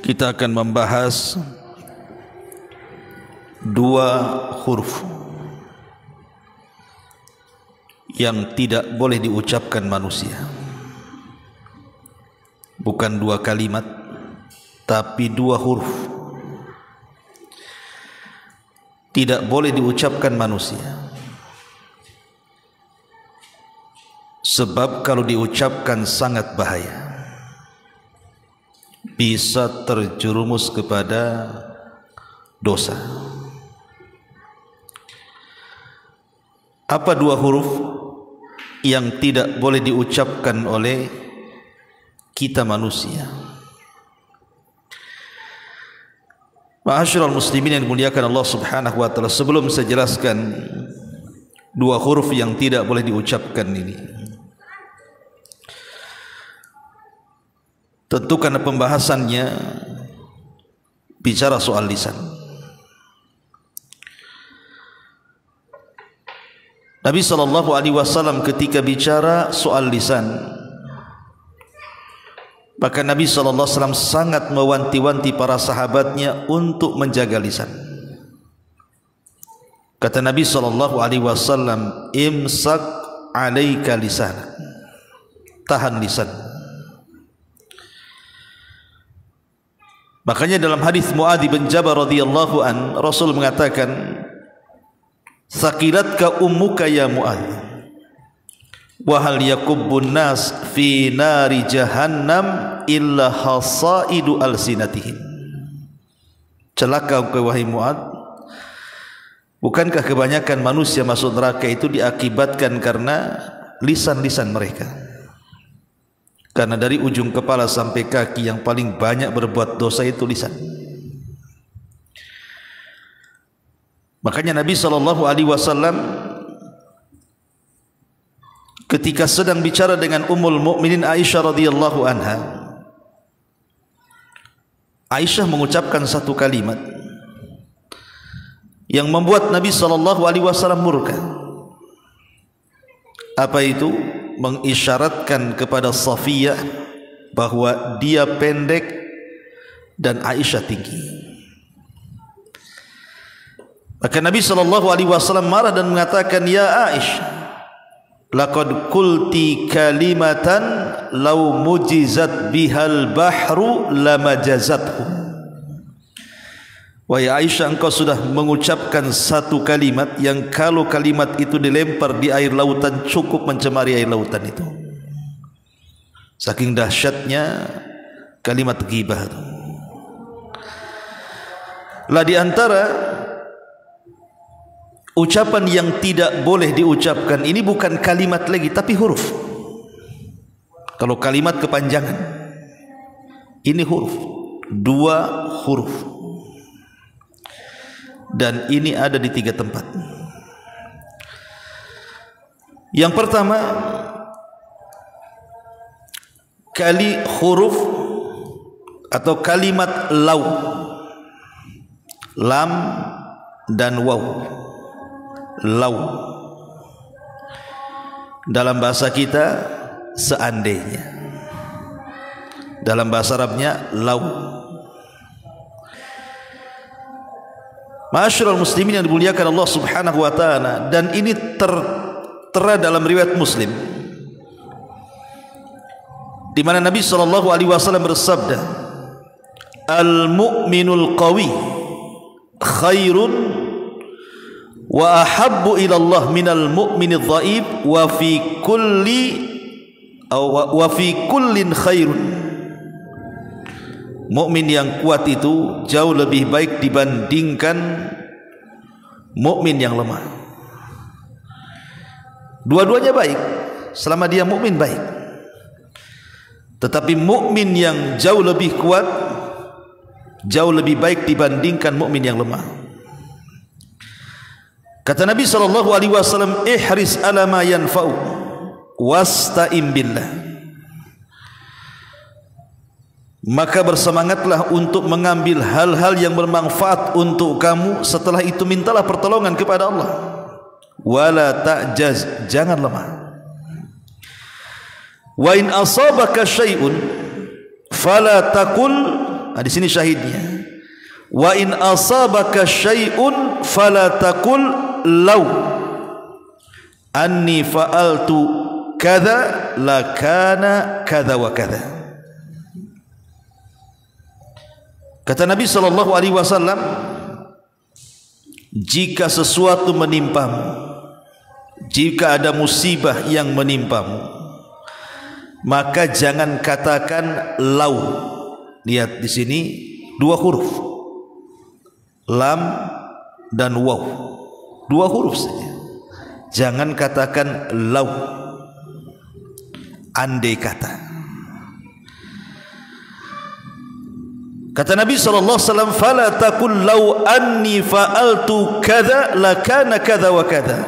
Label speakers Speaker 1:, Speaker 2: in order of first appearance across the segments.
Speaker 1: kita akan membahas dua huruf yang tidak boleh diucapkan manusia. Bukan dua kalimat, tapi dua huruf tidak boleh diucapkan manusia. Sebab kalau diucapkan sangat bahaya, bisa terjerumus kepada dosa. Apa dua huruf yang tidak boleh diucapkan oleh kita manusia? Ma'asyiral muslimin yang dimuliakan Allah Subhanahu wa taala, sebelum saya jelaskan dua huruf yang tidak boleh diucapkan ini, tentu karena pembahasannya bicara soal lisan. Nabi SAW ketika bicara soal lisan, maka Nabi SAW sangat mewanti-wanti para sahabatnya untuk menjaga lisan. Kata Nabi SAW, imsak alaika lisan, tahan lisan. Makanya dalam hadis Muadz bin Jabal radhiyallahu an, Rasul mengatakan, sakilatka ummuka ya Muadz, wa hal yakubbun nas fi nari jahannam illa hasaidu alsinatihim. Celaka engkau wahai Muadz, bukankah kebanyakan manusia masuk neraka itu diakibatkan karena lisan-lisan mereka? Karena dari ujung kepala sampai kaki yang paling banyak berbuat dosa itu lisan. Makanya Nabi SAW ketika sedang bicara dengan Ummul Mukminin Aisyah radhiyallahu anha, Aisyah mengucapkan satu kalimat yang membuat Nabi SAW murka. Apa itu? Mengisyaratkan kepada Safiyah bahwa dia pendek dan Aisyah tinggi. Maka Nabi SAW marah dan mengatakan, ya Aisyah, laqad qulti kalimatan law mujizat bihal bahru lamajazathu. Wahai Aisyah, engkau sudah mengucapkan satu kalimat yang kalau kalimat itu dilempar di air lautan cukup mencemari air lautan itu. Saking dahsyatnya kalimat ghibah itu. Lah di antara ucapan yang tidak boleh diucapkan ini bukan kalimat lagi, tapi huruf. Kalau kalimat kepanjangan, ini huruf, dua huruf. Dan ini ada di tiga tempat. Yang pertama, huruf atau kalimat law, lam dan waw. Law dalam bahasa kita seandainya, dalam bahasa Arabnya law. Ma'asyiral muslimin yang dimuliakan Allah Subhanahu wa taala, dan ini tertera dalam riwayat Muslim di mana Nabi SAW bersabda, al-mu'minul qawi khairun wa ahabbu ila Allah minal mu'minidh dhaif wa fi kullin khairun. Mukmin yang kuat itu jauh lebih baik dibandingkan mukmin yang lemah. Dua-duanya baik selama dia mukmin baik. Tetapi mukmin yang jauh lebih kuat jauh lebih baik dibandingkan mukmin yang lemah. Kata Nabi SAW, ihris ala ma yanfa'u wasta'in billah. Maka bersemangatlah untuk mengambil hal-hal yang bermanfaat untuk kamu, setelah itu mintalah pertolongan kepada Allah. Wala ta'jaz, jangan lemah. Wa in asabaka syai'un fala taqul Nah, di sini syahidnya. Wa in asabaka syai'un fala taqul law anni fa'altu kadza lakana kadza wa kadza. Kata Nabi sallallahu alaihi wasallam, jika sesuatu menimpamu, jika ada musibah yang menimpamu, maka jangan katakan lau. Lihat di sini dua huruf, lam dan waw, dua huruf saja. Jangan katakan lau, andai kata. Kata Nabi SAW, fala taqul law anni fa'altu kadza lakana kadza wa kadza.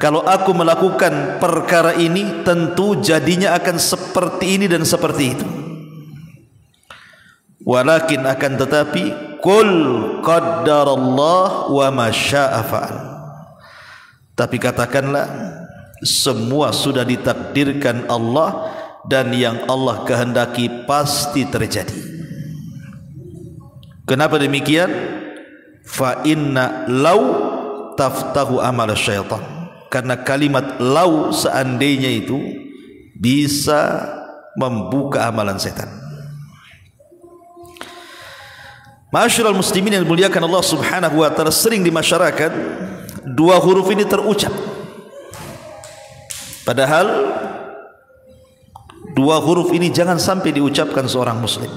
Speaker 1: Kalau aku melakukan perkara ini, tentu jadinya akan seperti ini dan seperti itu. Walakin akan tetapi, qul qaddarallah wa ma syaa fa'al. Tapi katakanlah, semua sudah ditakdirkan Allah, dan yang Allah kehendaki pasti terjadi. Kenapa demikian? Fa inna law taftahu amal syaitan. Karena kalimat law seandainya itu bisa membuka amalan setan. Ma'asyiral muslimin yang dimuliakan Allah Subhanahu wa taala, sering di masyarakat dua huruf ini terucap. Padahal dua huruf ini jangan sampai diucapkan seorang muslim.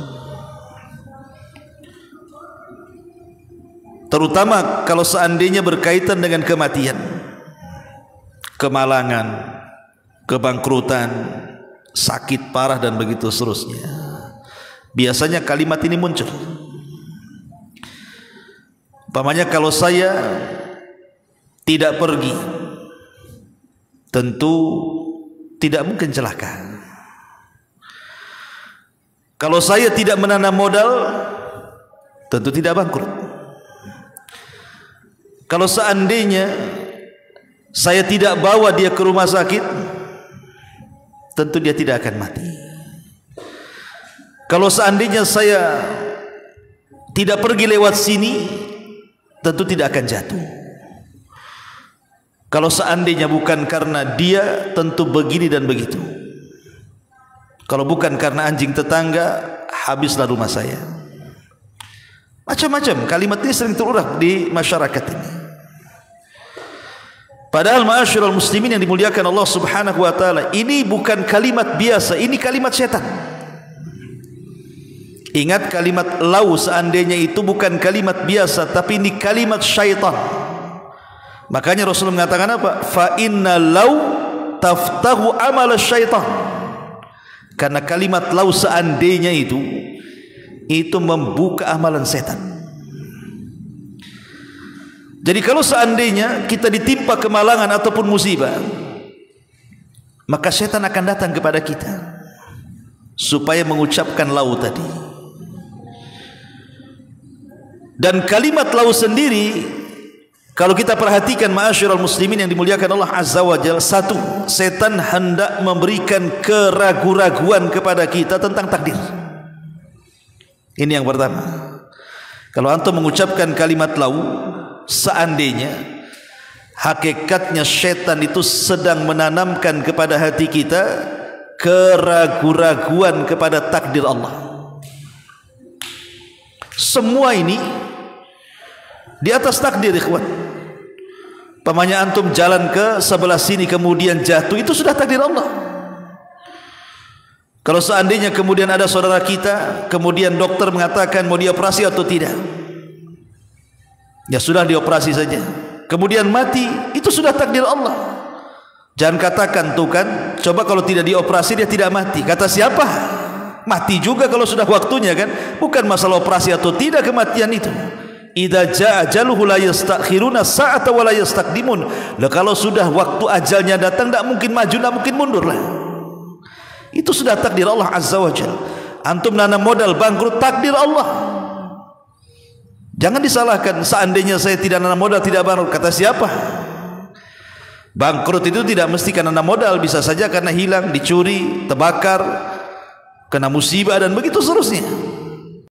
Speaker 1: Terutama kalau seandainya berkaitan dengan kematian, kemalangan, kebangkrutan, sakit parah dan begitu seterusnya. Biasanya kalimat ini muncul. Umpamanya kalau saya tidak pergi, tentu tidak mungkin celaka. Kalau saya tidak menanam modal, tentu tidak bangkrut. Kalau seandainya saya tidak bawa dia ke rumah sakit, tentu dia tidak akan mati. Kalau seandainya saya tidak pergi lewat sini, tentu tidak akan jatuh. Kalau seandainya bukan karena dia, tentu begini dan begitu. Kalau bukan karena anjing tetangga, habislah rumah saya. Macam-macam kalimat ini sering terurai di masyarakat ini. Padahal ma'asyiral muslimin yang dimuliakan Allah Subhanahu wa taala, ini bukan kalimat biasa, ini kalimat setan. Ingat kalimat lau seandainya itu bukan kalimat biasa, tapi ini kalimat syaitan. Makanya Rasulullah mengatakan apa? Fa inna lau taftahu amal syaitan. Karena kalimat lau seandainya itu membuka amalan setan. Jadi kalau seandainya kita ditimpa kemalangan ataupun musibah, maka setan akan datang kepada kita supaya mengucapkan lau tadi. Dan kalimat lau sendiri, kalau kita perhatikan ma'asyiral muslimin yang dimuliakan Allah Azza wa Jalla, satu, setan hendak memberikan keraguan-raguan kepada kita tentang takdir. Ini yang pertama. Kalau antum mengucapkan kalimat lau seandainya, hakikatnya setan itu sedang menanamkan kepada hati kita keraguan-raguan kepada takdir Allah. Semua ini di atas takdir, ikhwan. Pamannya antum jalan ke sebelah sini kemudian jatuh, itu sudah takdir Allah. Kalau seandainya kemudian ada saudara kita, kemudian dokter mengatakan mau dioperasi atau tidak, ya sudah dioperasi saja, kemudian mati, itu sudah takdir Allah. Jangan katakan tuh kan, coba kalau tidak dioperasi dia tidak mati. Kata siapa? Mati juga kalau sudah waktunya kan. Bukan masalah operasi atau tidak kematian itu. Idza jaa ajaluhu la yastakhiruna sa'ata wa la yastaqdimun. Lah kalau sudah waktu ajalnya datang, tidak mungkin maju, tidak mungkin mundur lah. Itu sudah takdir Allah Azza wa Jalla. Antum nanam modal bangkrut, takdir Allah. Jangan disalahkan, seandainya saya tidak nanam modal tidak bangkrut. Kata siapa? Bangkrut itu tidak mesti karena nanam modal, bisa saja karena hilang, dicuri, terbakar, kena musibah dan begitu seterusnya.